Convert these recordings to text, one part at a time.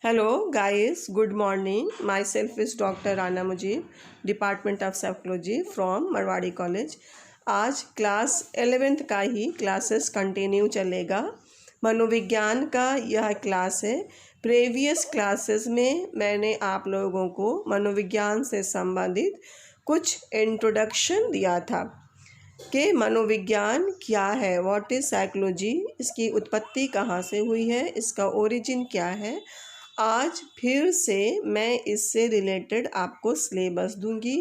Hello guys, good morning. Myself is Dr. Rana Mujib, Department of Psychology from Marwadi College. आज class 11th का ही classes continue चलेगा। मनोविज्ञान का यह class है। प्रीवियस क्लासेस में मैंने आप लोगों को मनोविज्ञान से संबंधित कुछ इंट्रोडक्शन दिया था कि मनोविज्ञान क्या है, व्हाट इज़ साइकोलॉजी, इसकी उत्पत्ति कहाँ से हुई है, इसका ओरिजिन क्या है। आज फिर से मैं इससे रिलेटेड आपको सिलेबस दूंगी।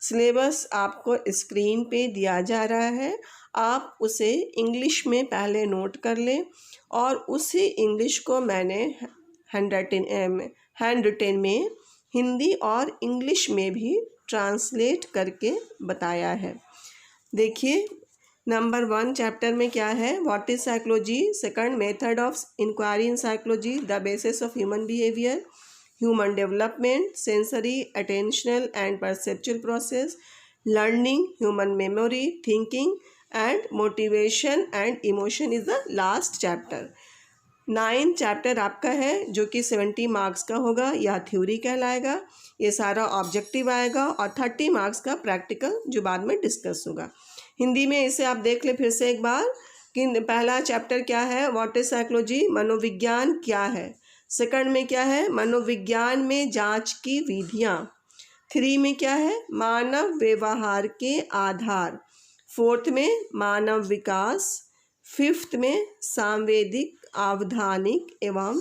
सिलेबस आपको स्क्रीन पे दिया जा रहा है, आप उसे इंग्लिश में पहले नोट कर लें और उसी इंग्लिश को मैंने हैंड रिटन में हिंदी और इंग्लिश में भी ट्रांसलेट करके बताया है। देखिए, नंबर 1 चैप्टर में क्या है, what is psychology. Second, method of inquiry in psychology, the basis of human behaviour, human development, sensory, attentional and perceptual process, learning, human memory, thinking and motivation and emotion is the last chapter. 9 chapter आपका है जो कि 70 marks का होगा, यह theory कहलाएगा। ये सारा ऑब्जेक्टिव आएगा और 30 मार्क्स का प्रैक्टिकल जो बाद में डिस्कस होगा। हिंदी में इसे आप देख ले फिर से एक बार कि पहला चैप्टर क्या है, व्हाट इज साइकोलॉजी, मनोविज्ञान क्या है। सेकंड में क्या है, मनोविज्ञान में जांच की विधियां। 3 में क्या है, मानव व्यवहार के आधार। 4th में मानव विकास। 5th में सांवेदिक, आवधानिक एवं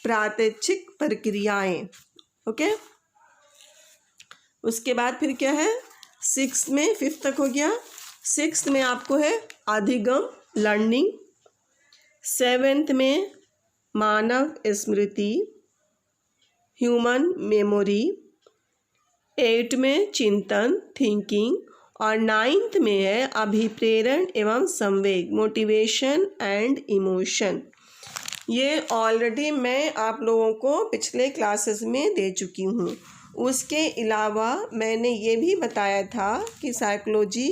प्रात्यक्षिक प्रक्रियाएं। ओके, उसके बाद फिर क्या है, 6th में, 5th तक हो गया। 6th में आपको है अधिगम, लर्निंग। 7th में मानव स्मृति, ह्यूमन मेमोरी। 8 में चिंतन, थिंकिंग। और 9th में है अभिप्रेरण एवं संवेग, मोटिवेशन एंड इमोशन। ये ऑलरेडी मैं आप लोगों को पिछले क्लासेस में दे चुकी हूँ। उसके अलावा मैंने ये भी बताया था कि साइकोलॉजी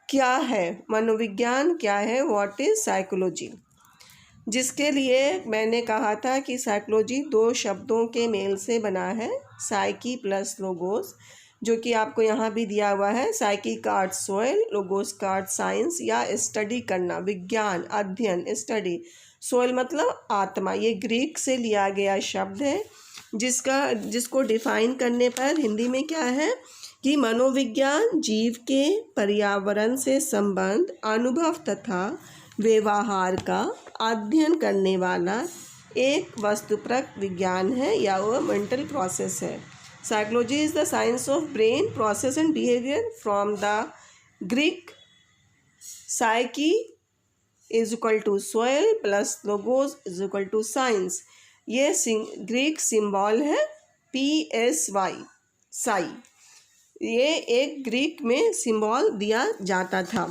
क्या है, मनोविज्ञान क्या है, व्हाट इज़ साइकोलॉजी, जिसके लिए मैंने कहा था कि साइकोलॉजी 2 शब्दों के मेल से बना है, साइकी प्लस लोगोस, जो कि आपको यहाँ भी दिया हुआ है। साइकी का अर्थ सोयल, लोगोस का अर्थ साइंस या स्टडी करना, विज्ञान, अध्ययन, स्टडी। सोयल मतलब आत्मा, ये ग्रीक से लिया गया शब्द है जिसको डिफाइन करने पर हिंदी में क्या है कि मनोविज्ञान जीव के पर्यावरण से संबंध, अनुभव तथा व्यवहार का अध्ययन करने वाला एक वस्तुपरक विज्ञान है या वह मेंटल प्रोसेस है। Psychology is the science of brain process and behaviour. From the Greek, psyche is equal to soul plus logos is equal to science. ये ग्रीक सिंबल है PSY, साई। ये एक ग्रीक में सिंबल दिया जाता था।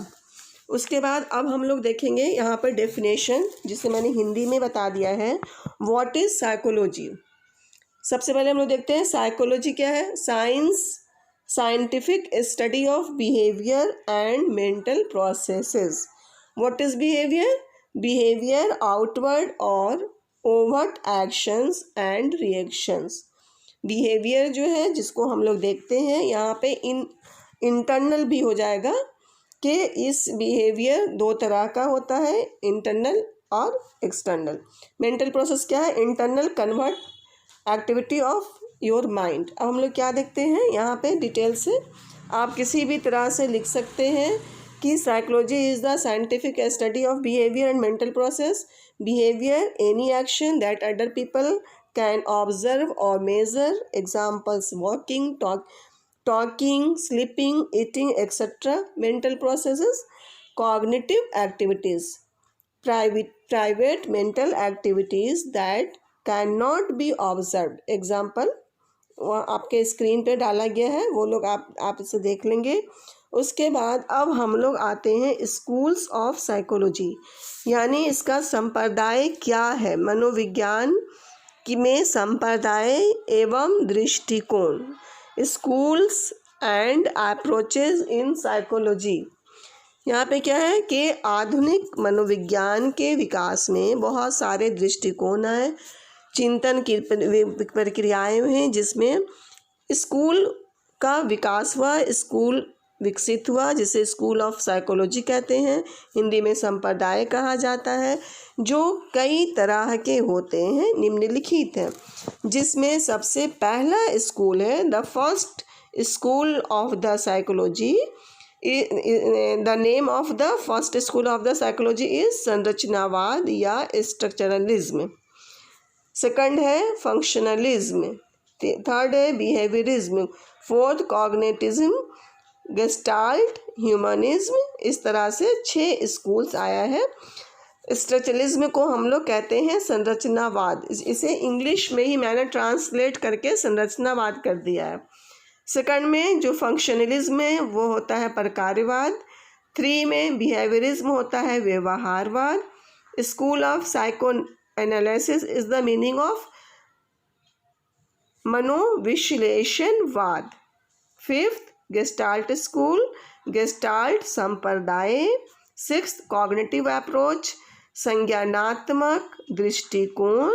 उसके बाद अब हम लोग देखेंगे यहाँ पर डेफिनेशन, जिसे मैंने हिंदी में बता दिया है, व्हाट इज साइकोलॉजी। सबसे पहले हम लोग देखते हैं साइकोलॉजी क्या है। Science, scientific study of behaviour and mental processes. What is behaviour, behaviour outward और overt actions and reactions. Behaviour जो है जिसको हम लोग देखते हैं, यहाँ पे इंटरनल भी हो जाएगा कि इस बिहेवियर 2 तरह का होता है, इंटरनल और एक्सटर्नल। मेंटल प्रोसेस क्या है, internal convert activity of your mind. अब हम लोग क्या देखते हैं यहाँ पे डिटेल से, आप किसी भी तरह से लिख सकते हैं कि psychology is the scientific study of behaviour and mental process. Behavior, any action that other people can observe or measure. Examples: walking, talking, sleeping, eating, etc. Mental processes. Cognitive activities, private mental activities that cannot be observed. Example आपके screen पे डाला गया है, वो लोग आप इसे देख लेंगे। उसके बाद अब हम लोग आते हैं स्कूल्स ऑफ साइकोलॉजी, यानी इसका संप्रदाय क्या है। मनोविज्ञान में संप्रदाय एवं दृष्टिकोण, schools and approaches in psychology. यहाँ पे क्या है कि आधुनिक मनोविज्ञान के विकास में बहुत सारे दृष्टिकोण हैं, चिंतन की प्रक्रियाएं हैं जिसमें स्कूल का विकास हुआ, स्कूल विकसित हुआ, जिसे स्कूल ऑफ साइकोलॉजी कहते हैं, हिंदी में संप्रदाय कहा जाता है, जो कई तरह के होते हैं, निम्नलिखित हैं, जिसमें सबसे पहला स्कूल है the first school of the psychology. The name of the first school of the psychology is संरचनावाद या स्ट्रक्चरलिज्म। सेकंड है फंक्शनलिज्म, थर्ड है behaviourism, fourth cognitivism, gestalt, humanism. इस तरह से 6 स्कूल्स आया है। स्ट्रक्चरलिज्म को हम लोग कहते हैं संरचनावाद, इसे इंग्लिश में ही मैंने ट्रांसलेट करके संरचनावाद कर दिया है। सेकंड में जो फंक्शनलिज्म है वो होता है प्रकारवाद। 3 में बिहेवियरिज्म होता है व्यवहारवाद। School of psycho analysis is the meaning of मनोविश्लेषणवाद। 5th गेस्टाल्ट स्कूल, गेस्टाल्ट संप्रदाय। 6th कॉग्निटिव अप्रोच, संज्ञानात्मक दृष्टिकोण।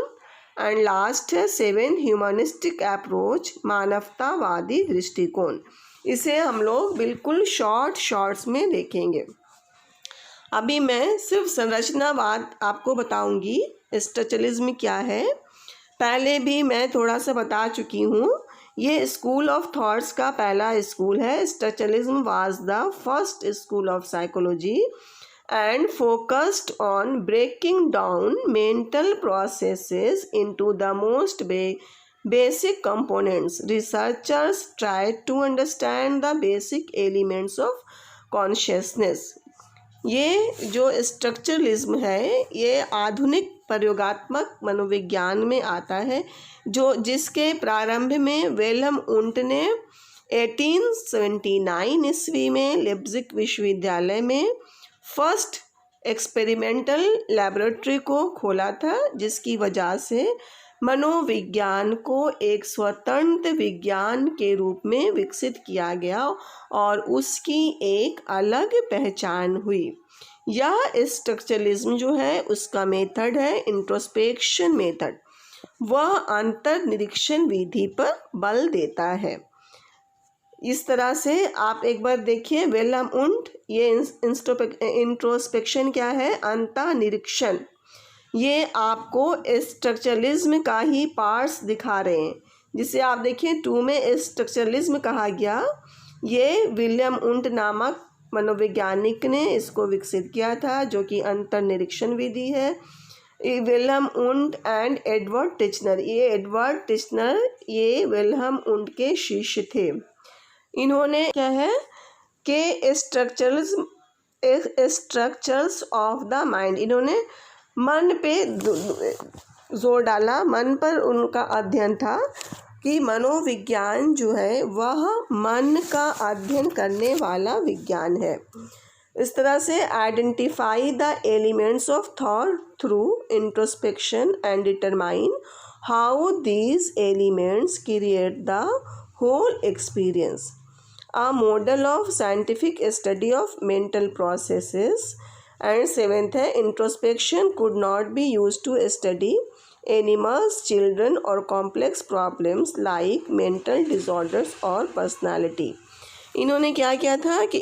एंड लास्ट है 7th ह्यूमनिस्टिक अप्रोच, मानवतावादी दृष्टिकोण। इसे हम लोग बिल्कुल शॉर्ट्स में देखेंगे। अभी मैं सिर्फ संरचनावाद आपको बताऊंगी, स्ट्रक्चरलिज्म क्या है पहले भी मैं थोड़ा सा बता चुकी हूँ। ये स्कूल ऑफ थॉट्स का पहला स्कूल है। Structuralism was the first school of psychology and focused on breaking down mental processes into the most basic components. Researchers tried to understand the basic elements of consciousness. ये जो structuralism है ये आधुनिक प्रयोगात्मक मनोविज्ञान में आता है, जिसके प्रारंभ में विल्हेम वुंट ने 1879 ईस्वी में लिप्जिग विश्वविद्यालय में फर्स्ट एक्सपेरिमेंटल लैबोरेटरी को खोला था, जिसकी वजह से मनोविज्ञान को एक स्वतंत्र विज्ञान के रूप में विकसित किया गया और उसकी एक अलग पहचान हुई। यह स्ट्रक्चरलिज्म जो है उसका मेथड है इंट्रोस्पेक्शन मेथड। वह अंतर्निरीक्षण विधि पर बल देता है। इस तरह से आप एक बार देखिए विल्हेम वुंट, ये इंट्रोस्पेक्शन क्या है, अंतर्निरीक्षण। ये आपको स्ट्रक्चरलिज्म का ही पार्ट्स दिखा रहे हैं, जिसे आप देखिए 2 में स्ट्रक्चरलिज्म कहा गया। ये विल्हेम वुंट नामक मनोवैज्ञानिक ने इसको विकसित किया था, जो कि अंतर्निरीक्षण विधि है। Wilhelm Wundt and Edward Titchener, ये एडवर्ड टिचनर ये विल्हेम वुंट के शिष्य थे। इन्होंने क्या है कि स्ट्रक्चर्स ऑफ द माइंड, इन्होंने मन पे जोर डाला, मन पर उनका अध्ययन था कि मनोविज्ञान जो है वह मन का अध्ययन करने वाला विज्ञान है। इस तरह से identify the elements of thought through introspection and determine how these elements create the whole experience. A model of scientific study of mental processes. And 7th है introspection could not be used to study animals, children or complex problems like mental disorders or personality. इन्होंने क्या किया था कि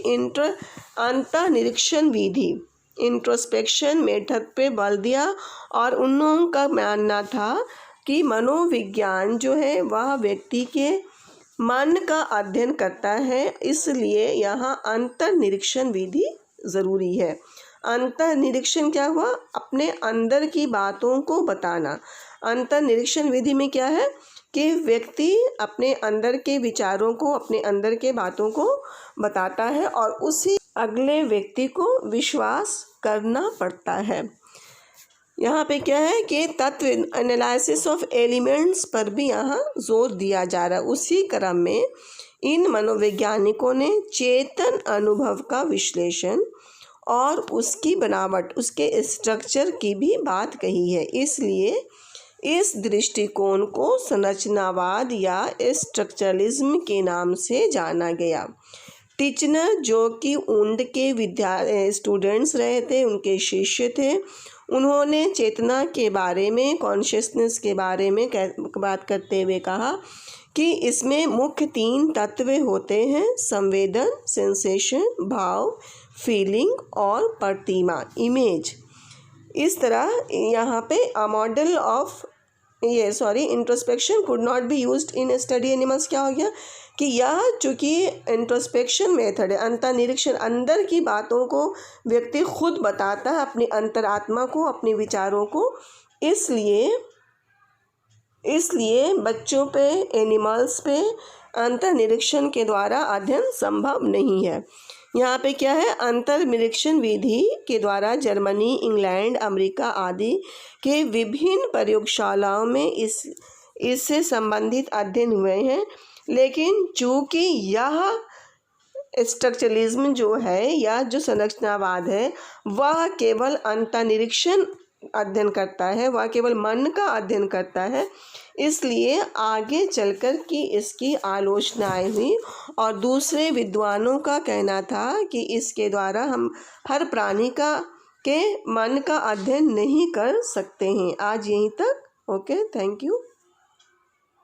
अंतर्निरीक्षण विधि introspection method पे बल दिया और उन लोगों का मानना था कि मनोविज्ञान जो है वह व्यक्ति के मन का अध्ययन करता है, इसलिए यहाँ अंतर्निरीक्षण विधि ज़रूरी है। अंतर्निरीक्षण क्या हुआ, अपने अंदर की बातों को बताना। अंतर्निरीक्षण विधि में क्या है कि व्यक्ति अपने अंदर के विचारों को, अपने अंदर के बातों को बताता है और उसी अगले व्यक्ति को विश्वास करना पड़ता है। यहाँ पे क्या है कि तत्व एनालिसिस ऑफ एलिमेंट्स पर भी यहाँ जोर दिया जा रहा है। उसी क्रम में इन मनोवैज्ञानिकों ने चेतन अनुभव का विश्लेषण और उसकी बनावट, उसके स्ट्रक्चर की भी बात कही है। इसलिए इस दृष्टिकोण को संरचनावाद या स्ट्रक्चरलिज्म के नाम से जाना गया। टिचनर जो कि वुंट के स्टूडेंट्स रहे थे, उनके शिष्य थे, उन्होंने चेतना के बारे में, कॉन्शियसनेस के बारे में बात करते हुए कहा कि इसमें मुख्य 3 तत्व होते हैं: संवेदन, सेंसेशन, भाव, फीलिंग, और प्रतिमा, इमेज। इस तरह यहाँ पे a model of introspection could not be used in study animals. क्या हो गया कि यह चूँकि इंट्रोस्पेक्शन मेथड है, अंतर्निरीक्षण, अंदर की बातों को व्यक्ति खुद बताता है, अपनी अंतरात्मा को, अपने विचारों को, इसलिए बच्चों पे, एनिमल्स पे अंतर्निरीक्षण के द्वारा अध्ययन संभव नहीं है। यहाँ पे क्या है, अंतर्निरीक्षण विधि के द्वारा जर्मनी, इंग्लैंड, अमेरिका आदि के विभिन्न प्रयोगशालाओं में इससे संबंधित अध्ययन हुए हैं, लेकिन चूँकि यह स्ट्रक्चरलिज्म जो है या जो संरचनावाद है वह केवल अंतर्निरीक्षण अध्ययन करता है, वह केवल मन का अध्ययन करता है, इसलिए आगे चलकर कि इसकी आलोचनाएं हुई और दूसरे विद्वानों का कहना था कि इसके द्वारा हम हर प्राणी के मन का अध्ययन नहीं कर सकते हैं। आज यहीं तक। Okay, thank you.